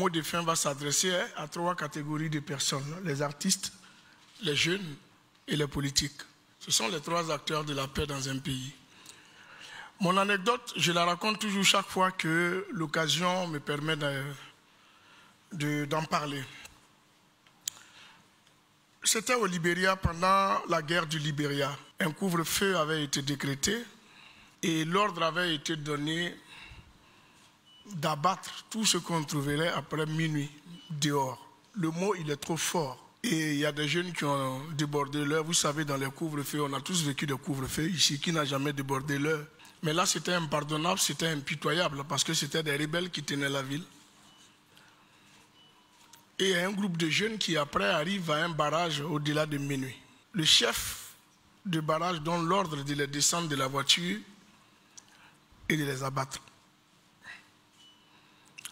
mot de fin va s'adresser à 3 catégories de personnes, les artistes, les jeunes et les politiques. Ce sont les 3 acteurs de la paix dans un pays. Mon anecdote, je la raconte toujours chaque fois que l'occasion me permet d'en parler. C'était au Libéria pendant la guerre du Libéria. Un couvre-feu avait été décrété et l'ordre avait été donné d'abattre tout ce qu'on trouverait après minuit dehors. Le mot, il est trop fort. Et il y a des jeunes qui ont débordé l'heure. Vous savez, dans les couvre-feux, on a tous vécu des couvre-feux ici. Qui n'a jamais débordé l'heure? Mais là, c'était impardonnable, c'était impitoyable parce que c'était des rebelles qui tenaient la ville. Et il y a un groupe de jeunes qui, après, arrive à un barrage au-delà de minuit. Le chef de barrage donne l'ordre de les descendre de la voiture et de les abattre.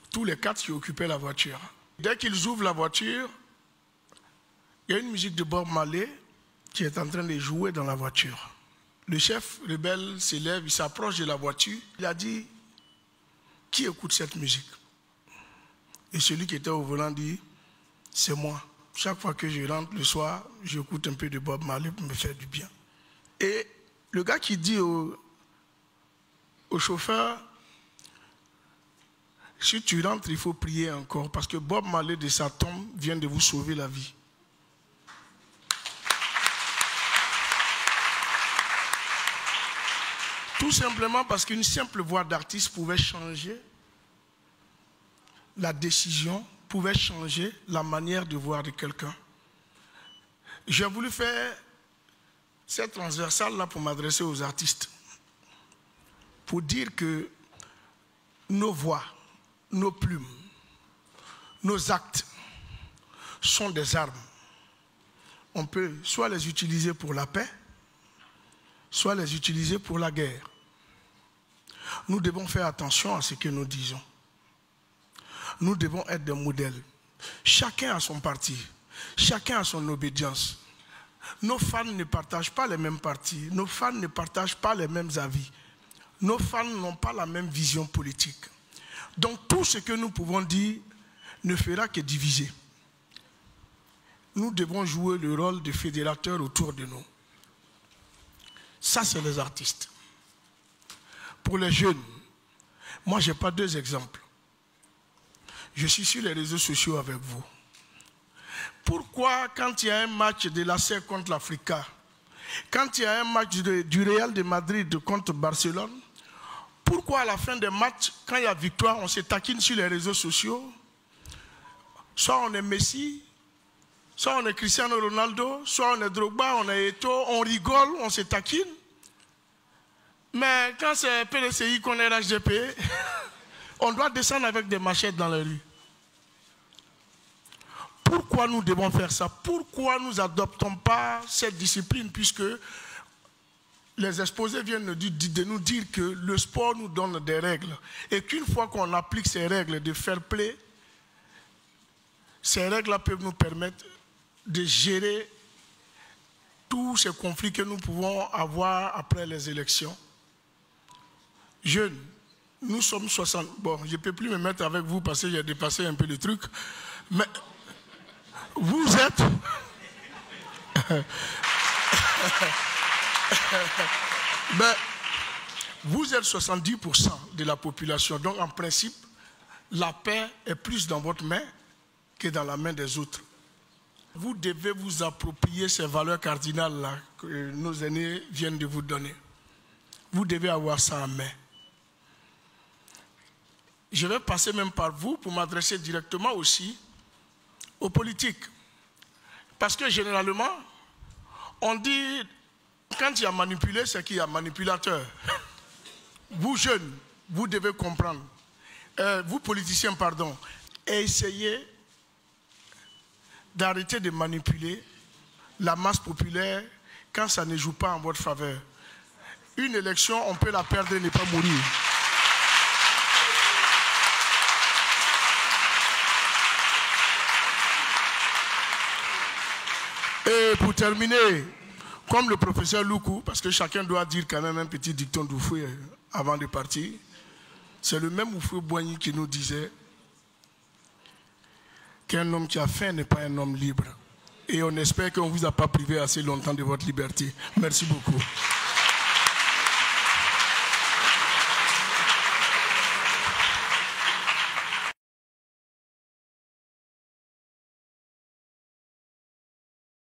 Tous les 4 qui occupaient la voiture. Dès qu'ils ouvrent la voiture, il y a une musique de Bob Marley qui est en train de jouer dans la voiture. Le chef rebelle s'élève, il s'approche de la voiture. Il a dit, qui écoute cette musique? Et celui qui était au volant dit, c'est moi. Chaque fois que je rentre le soir, j'écoute un peu de Bob Marley pour me faire du bien. Et le gars qui dit au chauffeur, si tu rentres, il faut prier encore, parce que Bob Marley de sa tombe vient de vous sauver la vie. Tout simplement parce qu'une simple voix d'artiste pouvait changer la décision, pouvait changer la manière de voir de quelqu'un. J'ai voulu faire cette transversale-là pour m'adresser aux artistes, pour dire que nos voix, nos plumes, nos actes sont des armes. On peut soit les utiliser pour la paix, soit les utiliser pour la guerre. Nous devons faire attention à ce que nous disons. Nous devons être des modèles. Chacun a son parti, chacun a son obédience. Nos fans ne partagent pas les mêmes partis, nos fans ne partagent pas les mêmes avis. Nos fans n'ont pas la même vision politique. Donc tout ce que nous pouvons dire ne fera que diviser. Nous devons jouer le rôle de fédérateur autour de nous. Ça, c'est les artistes. Pour les jeunes, moi, je n'ai pas 2 exemples. Je suis sur les réseaux sociaux avec vous. Pourquoi, quand il y a un match de l'AC contre l'Africa, quand il y a un match du Real de Madrid contre Barcelone, pourquoi à la fin des matchs, quand il y a victoire, on se taquine sur les réseaux sociaux? Soit on est Messi, soit on est Cristiano Ronaldo, soit on est Drogba, on est Eto'o, on rigole, on se taquine. Mais quand c'est PDCI qu'on est HDP, on doit descendre avec des machettes dans la rue. Pourquoi nous devons faire ça? Pourquoi nous n'adoptons pas cette discipline? Puisque les exposés viennent de nous dire que le sport nous donne des règles. Et qu'une fois qu'on applique ces règles de fair play, ces règles-là peuvent nous permettre de gérer tous ces conflits que nous pouvons avoir après les élections. Jeunes, nous sommes 60. Bon, je ne peux plus me mettre avec vous parce que j'ai dépassé un peu le truc. Mais vous êtes... Ben, vous êtes 70% de la population. Donc, en principe, la paix est plus dans votre main que dans la main des autres. Vous devez vous approprier ces valeurs cardinales-là que nos aînés viennent de vous donner. Vous devez avoir ça en main. Je vais passer même par vous pour m'adresser directement aussi aux politiques. Parce que généralement, on dit, quand il y a manipulé, c'est qu'il y a manipulateur. Vous jeunes, vous devez comprendre. Vous politiciens, pardon, essayez d'arrêter de manipuler la masse populaire quand ça ne joue pas en votre faveur. Une élection, on peut la perdre et ne pas mourir. Et pour terminer, comme le professeur Loukou, parce que chacun doit dire quand même un petit dicton d'Oufoué avant de partir, c'est le même Oufoué Boigny qui nous disait qu'un homme qui a faim n'est pas un homme libre. Et on espère qu'on ne vous a pas privé assez longtemps de votre liberté. Merci beaucoup.